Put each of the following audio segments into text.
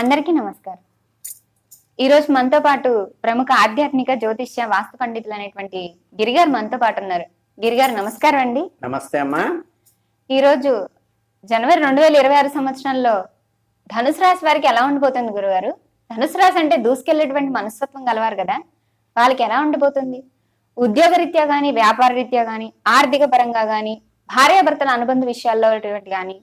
అందరికీ నమస్కారం. ఈరోజు మనతో పాటు ప్రముఖ ఆధ్యాత్మిక జ్యోతిష్య వాస్తు పండితులు అనేటువంటి గిరిగారు మనతో పాటు ఉన్నారు. గిరిగారు నమస్కారం అండి. నమస్తే అమ్మా. ఈరోజు జనవరి 2026 సంవత్సరంలో ధనుసు రాశి వారికి ఎలా ఉండిపోతుంది గురుగారు? ధనుసు రాశి అంటే దూసుకెళ్లేటువంటి మనస్తత్వం గలవారు కదా, వాళ్ళకి ఎలా ఉండిపోతుంది? ఉద్యోగ రీత్యా గాని, వ్యాపార రీత్యా గాని, ఆర్థిక పరంగా గాని, భార్యాభర్తల అనుబంధ విషయాల్లో గాని,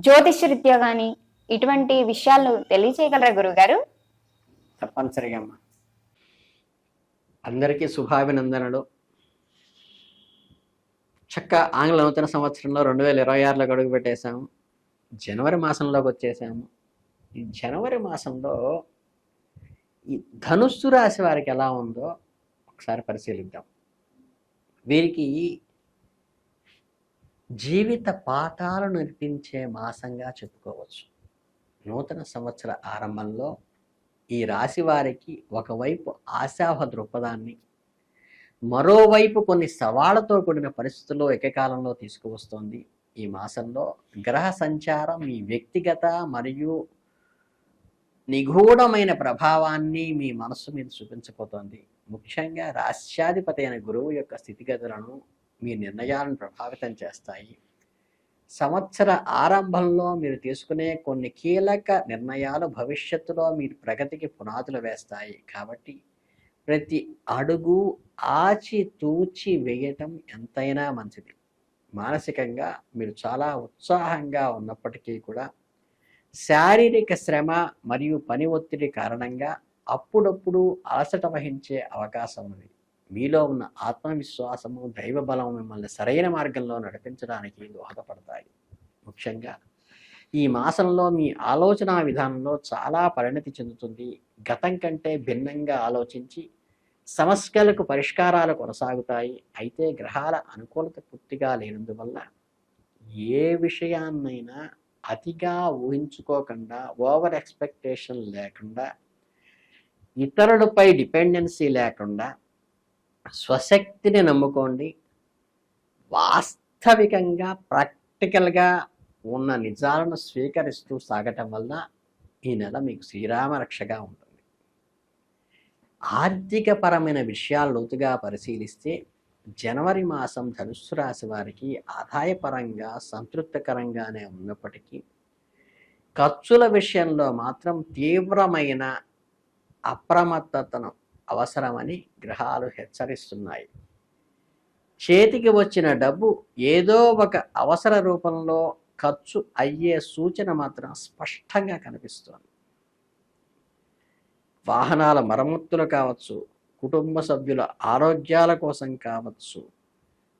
జ్యోతిష్య రీత్యా గాని ఇటువంటి విషయాలు తెలియచేయగలరా గురుగారు? తప్పనిసరిగా అమ్మా. అందరికీ శుభాభినందనలు. చక్క ఆంగ్ల నూతన సంవత్సరంలో 2026లో అడుగు పెట్టేశాము. జనవరి మాసంలోకి వచ్చేసాము. ఈ జనవరి మాసంలో ఈ ధనుస్సు రాశి వారికి ఎలా ఉందో ఒకసారి పరిశీలిద్దాం. వీరికి జీవిత పాఠాలు నేర్పించే మాసంగా చెప్పుకోవచ్చు. నూతన సంవత్సర ఆరంభంలో ఈ రాశి వారికి ఒకవైపు ఆశాభ దృక్పథాన్ని, మరోవైపు కొన్ని సవాళ్లతో కూడిన పరిస్థితుల్లో ఏకకాలంలో తీసుకువస్తోంది. ఈ మాసంలో గ్రహ సంచారం మీ వ్యక్తిగత మరియు నిగూఢమైన ప్రభావాన్ని మీ మనస్సు మీద చూపించబోతోంది. ముఖ్యంగా రాశ్యాధిపతి అయిన గురువు యొక్క స్థితిగతులను మీ నిర్ణయాలను ప్రభావితం చేస్తాయి. సంవత్సర ఆరంభంలో మీరు తీసుకునే కొన్ని కీలక నిర్ణయాలు భవిష్యత్తులో మీ ప్రగతికి పునాదులు వేస్తాయి. కాబట్టి ప్రతి అడుగు ఆచితూచి వేయటం ఎంతైనా మంచిది. మానసికంగా మీరు చాలా ఉత్సాహంగా ఉన్నప్పటికీ కూడా శారీరక శ్రమ మరియు పని ఒత్తిడి కారణంగా అప్పుడప్పుడు అలసట వహించే అవకాశం ఉంది. మీలో ఉన్న ఆత్మవిశ్వాసము, దైవ బలం మిమ్మల్ని సరైన మార్గంలో నడిపించడానికి దోహదపడతాయి. ముఖ్యంగా ఈ మాసంలో మీ ఆలోచన విధానంలో చాలా పరిణతి చెందుతుంది. గతం కంటే భిన్నంగా ఆలోచించి సమస్యలకు పరిష్కారాలు కొనసాగుతాయి. అయితే గ్రహాల అనుకూలత పూర్తిగా లేనందువల్ల ఏ విషయాన్నైనా అతిగా ఊహించుకోకుండా, ఓవర్ ఎక్స్పెక్టేషన్ లేకుండా, ఇతరులపై డిపెండెన్సీ లేకుండా స్వశక్తిని నమ్ముకోండి. వాస్తవికంగా ప్రాక్టికల్గా ఉన్న నిజాలను స్వీకరిస్తూ సాగటం వల్ల ఈ నెల మీకు శ్రీరామ రక్షగా ఉంటుంది. ఆర్థికపరమైన విషయాలు లోతుగా పరిశీలిస్తే జనవరి మాసం ధనుస్సు రాశి వారికి ఆదాయపరంగా సంతృప్తికరంగానే ఉన్నప్పటికీ ఖర్చుల విషయంలో మాత్రం తీవ్రమైన అప్రమత్తతను అవసరమని గ్రహాలు హెచ్చరిస్తున్నాయి. చేతికి వచ్చిన డబ్బు ఏదో ఒక అవసర రూపంలో ఖర్చు అయ్యే సూచన మాత్రం స్పష్టంగా కనిపిస్తోంది. వాహనాల మరమ్మతులు కావచ్చు, కుటుంబ సభ్యుల ఆరోగ్యాల కోసం కావచ్చు,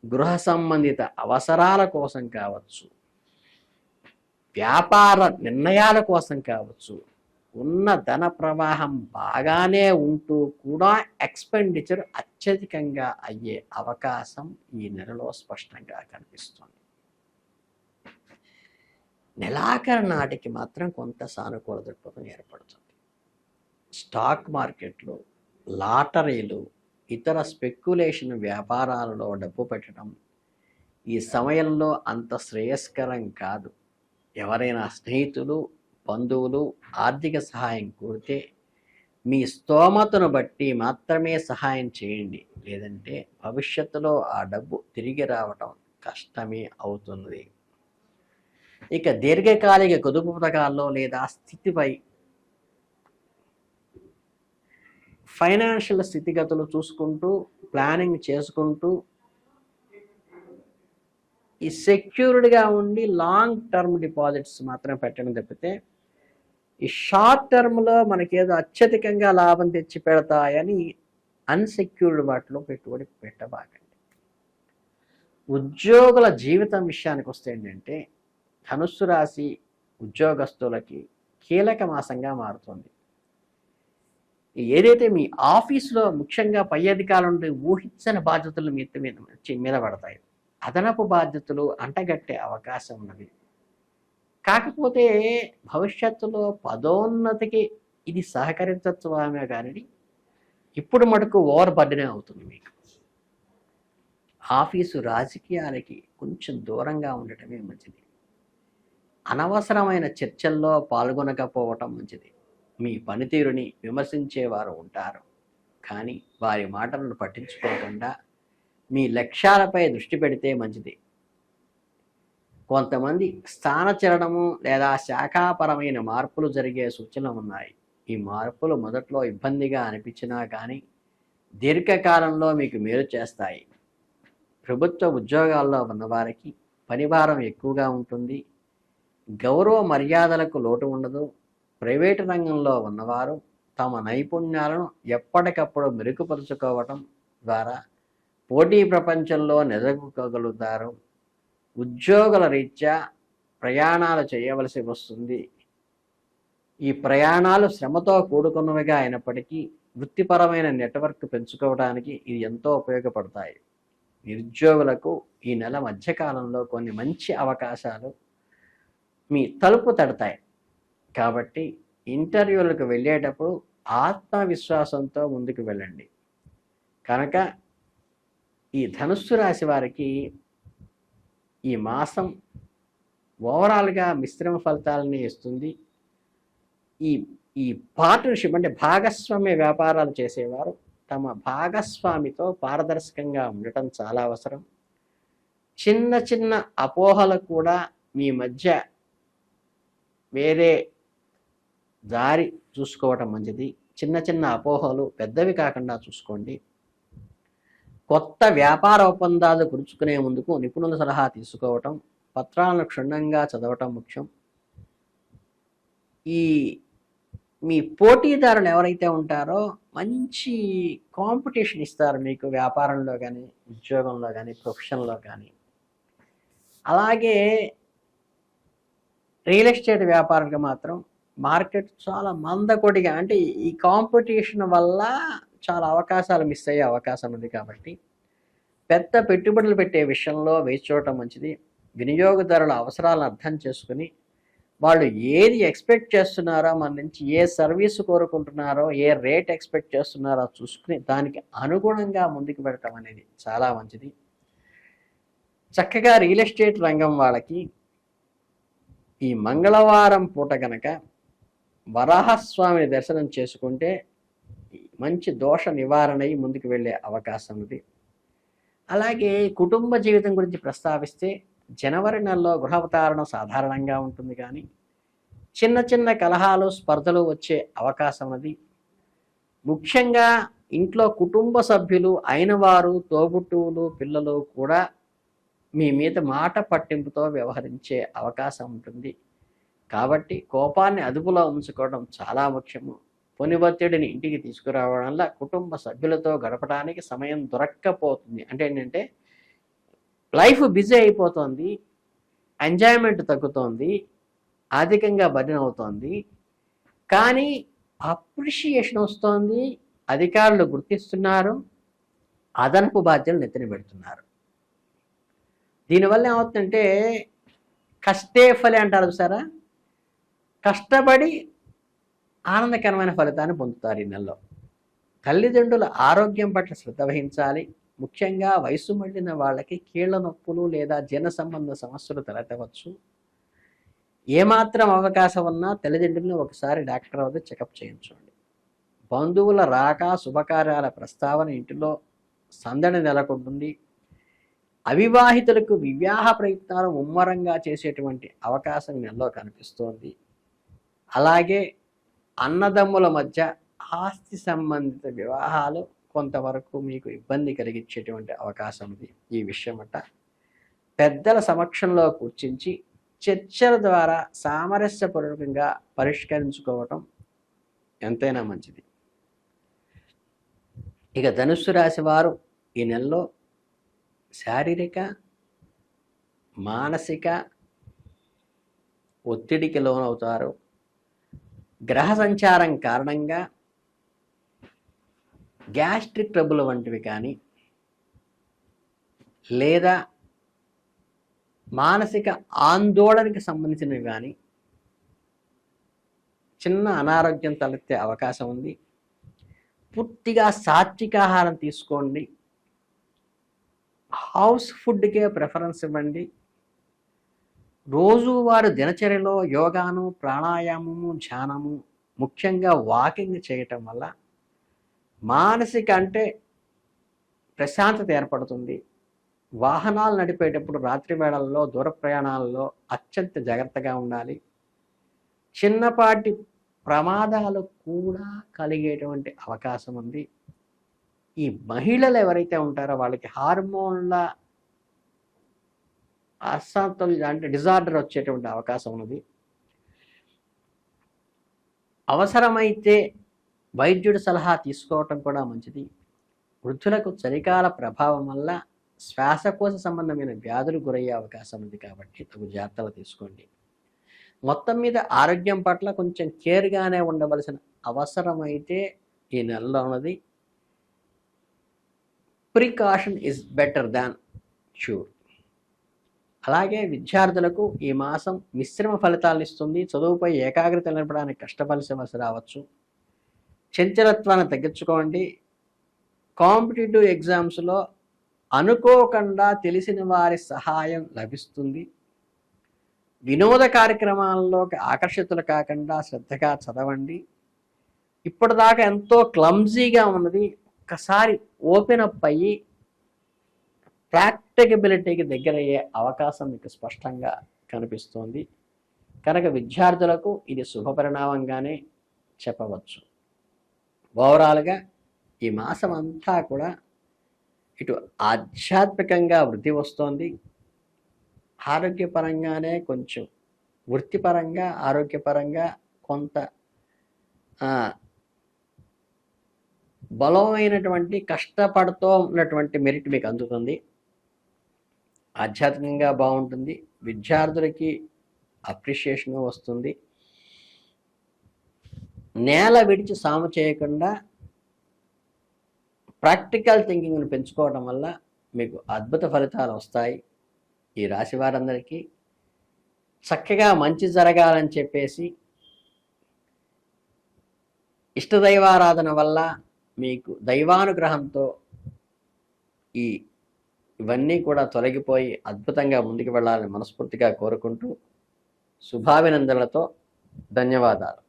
గృహ సంబంధిత అవసరాల కోసం కావచ్చు, వ్యాపార నిర్ణయాల కోసం కావచ్చు, ఉన్న ధన ప్రవాహం బాగానే ఉంటూ కూడా ఎక్స్పెండిచర్ అత్యధికంగా అయ్యే అవకాశం ఈ నెలలో స్పష్టంగా కనిపిస్తుంది. నెలాఖరు నాటికి మాత్రం కొంత సానుకూల దృక్పథం ఏర్పడుతుంది. స్టాక్ మార్కెట్లు, లాటరీలు, ఇతర స్పెక్యులేషన్ వ్యాపారాలలో డబ్బు పెట్టడం ఈ సమయంలో అంత శ్రేయస్కరం కాదు. ఎవరైనా స్నేహితులు, బంధువులు ఆర్థిక సహాయం కోరితే మీ స్తోమతను బట్టి మాత్రమే సహాయం చేయండి. లేదంటే భవిష్యత్తులో ఆ డబ్బు తిరిగి రావటం కష్టమే అవుతుంది. ఇక దీర్ఘకాలిక పొదుపు పథకాల్లో లేదా స్థితిపై ఫైనాన్షియల్ స్థితిగతులు చూసుకుంటూ, ప్లానింగ్ చేసుకుంటూ ఈ సెక్యూర్డ్గా ఉండి లాంగ్ టర్మ్ డిపాజిట్స్ మాత్రం పెట్టడం తప్పితే ఈ షార్ట్ టర్మ్లో మనకేదో అత్యధికంగా లాభం తెచ్చి పెడతాయని అన్సెక్యూర్డ్ వాటిలో పెట్టుబడి పెట్టబాకండి. ఉద్యోగుల జీవితం విషయానికి వస్తే ఏంటంటే ధనుస్సు రాశి ఉద్యోగస్తులకి కీలక మాసంగా మారుతుంది. ఏదైతే మీ ఆఫీసులో ముఖ్యంగా పై అధికారుల నుండి ఊహించని బాధ్యతలు మీద పడతాయి. అదనపు బాధ్యతలు అంటగట్టే అవకాశం ఉన్నది. కాకపోతే భవిష్యత్తులో పదోన్నతికి ఇది సహకరించవచ్చు ఆమె కానీ ఇప్పుడు మటుకు ఓవర్ బర్డెనే అవుతుంది. మీకు ఆఫీసు రాజకీయాలకి కొంచెం దూరంగా ఉండటమే మంచిది. అనవసరమైన చర్చల్లో పాల్గొనకపోవటం మంచిది. మీ పనితీరుని విమర్శించేవారు ఉంటారు, కానీ వారి మాటలను పట్టించుకోకుండా మీ లక్ష్యాలపై దృష్టి పెడితే మంచిది. కొంతమంది స్థానచలనము లేదా శాఖాపరమైన మార్పులు జరిగే సూచనలు ఉన్నాయి. ఈ మార్పులు మొదట్లో ఇబ్బందిగా అనిపించినా కానీ దీర్ఘకాలంలో మీకు మేలు చేస్తాయి. ప్రభుత్వ ఉద్యోగాల్లో ఉన్నవారికి పనిభారం ఎక్కువగా ఉంటుంది. గౌరవ మర్యాదలకు లోటు ఉండదు. ప్రైవేటు రంగంలో ఉన్నవారు తమ నైపుణ్యాలను ఎప్పటికప్పుడు మెరుగుపరుచుకోవటం ద్వారా పోటీ ప్రపంచంలో నిలదొక్కగలుగుతారు. ఉద్యోగుల రీత్యా ప్రయాణాలు చేయవలసి వస్తుంది. ఈ ప్రయాణాలు శ్రమతో కూడుకున్నవిగా అయినప్పటికీ వృత్తిపరమైన నెట్వర్క్ పెంచుకోవడానికి ఇది ఎంతో ఉపయోగపడతాయి. నిరుద్యోగులకు ఈ నెల మధ్యకాలంలో కొన్ని మంచి అవకాశాలు మీ తలుపు తడతాయి. కాబట్టి ఇంటర్వ్యూలకు వెళ్ళేటప్పుడు ఆత్మవిశ్వాసంతో ముందుకు వెళ్ళండి. కనుక ఈ ధనుస్సు రాశి వారికి ఈ మాసం ఓవరాల్గా మిశ్రమ ఫలితాలని ఇస్తుంది. ఈ ఈ పార్ట్నర్షిప్ అంటే భాగస్వామ్య వ్యాపారాలు చేసేవారు తమ భాగస్వామితో పారదర్శకంగా ఉండటం చాలా అవసరం. చిన్న చిన్న అపోహలు కూడా మీ మధ్య వేరే దారి చూసుకోవటం మంచిది. చిన్న చిన్న అపోహలు పెద్దవి కాకుండా చూసుకోండి. కొత్త వ్యాపార ఒప్పందాలు కుదుర్చుకునే ముందుకు నిపుణుల సలహా తీసుకోవటం, పత్రాలను క్షుణ్ణంగా చదవటం ముఖ్యం. ఈ మీ పోటీదారులు ఎవరైతే ఉంటారో మంచి కాంపిటీషన్ ఇస్తారు మీకు, వ్యాపారంలో కానీ ఉద్యోగంలో కానీ ప్రొఫెషన్లో కానీ. అలాగే రియల్ ఎస్టేట్ వ్యాపారంగా మాత్రం మార్కెట్ చాలా మందకొడిగా, అంటే ఈ కాంపిటీషన్ వల్ల చాలా అవకాశాలు మిస్ అయ్యే అవకాశం ఉంది. కాబట్టి పెద్ద పెట్టుబడులు పెట్టే విషయంలో వేచి చూడటం మంచిది. వినియోగదారుల అవసరాలను అర్థం చేసుకుని వాళ్ళు ఏది ఎక్స్పెక్ట్ చేస్తున్నారో మన నుంచి, ఏ సర్వీస్ కోరుకుంటున్నారో, ఏ రేట్ ఎక్స్పెక్ట్ చేస్తున్నారో చూసుకుని దానికి అనుగుణంగా ముందుకు వెళ్ళటం అనేది చాలా మంచిది. చక్కగా రియల్ ఎస్టేట్ రంగం వాళ్ళకి ఈ మంగళవారం పూట కనుక వరాహస్వామిని దర్శనం చేసుకుంటే మంచి దోష నివారణ అయి ముందుకు వెళ్ళే అవకాశం ఉంది. అలాగే కుటుంబ జీవితం గురించి ప్రస్తావిస్తే జనవరి నెలలో గృహావతారణ సాధారణంగా ఉంటుంది, కానీ చిన్న చిన్న కలహాలు స్పర్ధలు వచ్చే అవకాశం ఉంది. ముఖ్యంగా ఇంట్లో కుటుంబ సభ్యులు అయిన వారు, తోబుట్టువులు, పిల్లలు కూడా మీ మీద మాట పట్టింపుతో వ్యవహరించే అవకాశం ఉంటుంది. కాబట్టి కోపాన్ని అదుపులో ఉంచుకోవడం చాలా ముఖ్యము. పని ఒత్తిడిని ఇంటికి తీసుకురావడం వల్ల కుటుంబ సభ్యులతో గడపడానికి సమయం దొరక్కపోతుంది. అంటే ఏంటంటే లైఫ్ బిజీ అయిపోతుంది, ఎంజాయ్మెంట్ తగ్గుతోంది, ఆర్థికంగా బర్డెన్ అవుతోంది, కానీ అప్రిషియేషన్ వస్తోంది, అధికారులు గుర్తిస్తున్నారు, అదనపు బాధ్యతలు నెత్తిన పెడుతున్నారు. దీనివల్ల ఏమవుతుందంటే కష్టే ఫలి అంటారు సారా, కష్టపడి ఆనందకరమైన ఫలితాన్ని పొందుతారు ఈ నెలలో. తల్లిదండ్రుల ఆరోగ్యం పట్ల శ్రద్ధ వహించాలి. ముఖ్యంగా వయసు మళ్ళిన వాళ్ళకి కీళ్ల నొప్పులు లేదా జీర్ణ సంబంధ సమస్యలు తలెత్తవచ్చు. ఏమాత్రం అవకాశం ఉన్నా తల్లిదండ్రులను ఒకసారి డాక్టర్ వద్ద చెకప్ చేయించండి. బంధువుల రాక, శుభకార్యాల ప్రస్తావన ఇంటిలో సందడి నెలకొంటుంది. అవివాహితులకు వివాహ ప్రయత్నాలు ముమ్మరంగా చేసేటువంటి అవకాశం నెలలో కనిపిస్తోంది. అలాగే అన్నదమ్ముల మధ్య ఆస్తి సంబంధిత వివాహాలు కొంతవరకు మీకు ఇబ్బంది కలిగించేటువంటి అవకాశం ఉంది. ఈ విషయం అట పెద్దల సమక్షంలో కూర్చించి చర్చల ద్వారా సామరస్యపూర్వకంగా పరిష్కరించుకోవటం ఎంతైనా మంచిది. ఇక ధనుస్సు రాశి వారు ఈ నెలలో శారీరక, మానసిక ఒత్తిడికి లోనవుతారు. గ్రహ సంచారం కారణంగా గ్యాస్ట్రిక్ ట్రబుల్ వంటివి కానీ, లేదా మానసిక ఆందోళనకి సంబంధించినవి కానీ చిన్న అనారోగ్యం తలెత్తే అవకాశం ఉంది. పూర్తిగా సాత్వికాహారం తీసుకోండి. హౌస్ ఫుడ్కే ప్రిఫరెన్స్ ఇవ్వండి. రోజువారి దినచర్యలో యోగాను, ప్రాణాయామము, ధ్యానము, ముఖ్యంగా వాకింగ్ చేయటం వల్ల మానసిక అంటే ప్రశాంతత ఏర్పడుతుంది. వాహనాలు నడిపేటప్పుడు రాత్రి వేళల్లో దూర ప్రయాణాల్లో అత్యంత జాగ్రత్తగా ఉండాలి. చిన్నపాటి ప్రమాదాలు కూడా కలిగేటువంటి అవకాశం ఉంది. ఈ మహిళలు ఎవరైతే ఉంటారో వాళ్ళకి హార్మోన్ల అసంతుల్య అంటే డిజార్డర్ వచ్చేటువంటి అవకాశం ఉన్నది. అవసరమైతే వైద్యుడి సలహా తీసుకోవటం కూడా మంచిది. వృద్ధులకు చలికాల ప్రభావం వల్ల శ్వాసకోశ సంబంధమైన వ్యాధులు గురయ్యే అవకాశం ఉంది కాబట్టి తగు జాగ్రత్తలు తీసుకోండి. మొత్తం మీద ఆరోగ్యం పట్ల కొంచెం కేర్గానే ఉండవలసిన అవసరం అయితే ఈ నెలలో ఉన్నది. Precaution is better than cure. అలాగే విద్యార్థులకు ఈ మాసం మిశ్రమ ఫలితాలను ఇస్తుంది. చదువుపై ఏకాగ్రత నిలపడానికి కష్టపడాల్సి రావచ్చు. చంచలత్వాన్ని తగ్గించుకోండి. కాంపిటేటివ్ ఎగ్జామ్స్లో అనుకోకుండా తెలిసిన వారి సహాయం లభిస్తుంది. వినోద కార్యక్రమాల్లోకి ఆకర్షితులు కాకుండా శ్రద్ధగా చదవండి. ఇప్పటిదాకా ఎంతో క్లమ్జీగా ఉన్నది, ఒక్కసారి ఓపెన్ అప్ అయ్యి ప్రాక్టికబిలిటీకి దగ్గరయ్యే అవకాశం మీకు స్పష్టంగా కనిపిస్తోంది. కనుక విద్యార్థులకు ఇది శుభపరిణామంగానే చెప్పవచ్చు. ఓవరాల్గా ఈ మాసం అంతా కూడా ఇటు ఆధ్యాత్మికంగా వృద్ధి వస్తోంది. ఆరోగ్యపరంగానే కొంచెం వృత్తిపరంగా ఆరోగ్యపరంగా కొంత బలమైనటువంటి కష్టపడుతూ ఉన్నటువంటి మెరిట్ మీకు అందుతుంది. ఆధ్యాత్మికంగా బాగుంటుంది. విద్యార్థులకి అప్రిషియేషన్ వస్తుంది. నేల విడిచి సాము చేయకుండా ప్రాక్టికల్ థింకింగ్ను పెంచుకోవడం వల్ల మీకు అద్భుత ఫలితాలు వస్తాయి. ఈ రాశి వారందరికీ చక్కగా మంచి జరగాలని చెప్పేసి ఇష్టదైవారాధన వల్ల మీకు దైవానుగ్రహంతో ఇవన్నీ కూడా తొలగిపోయి అద్భుతంగా ముందుకు వెళ్ళాలని మనస్ఫూర్తిగా కోరుకుంటూ శుభాభినందనలతో ధన్యవాదాలు.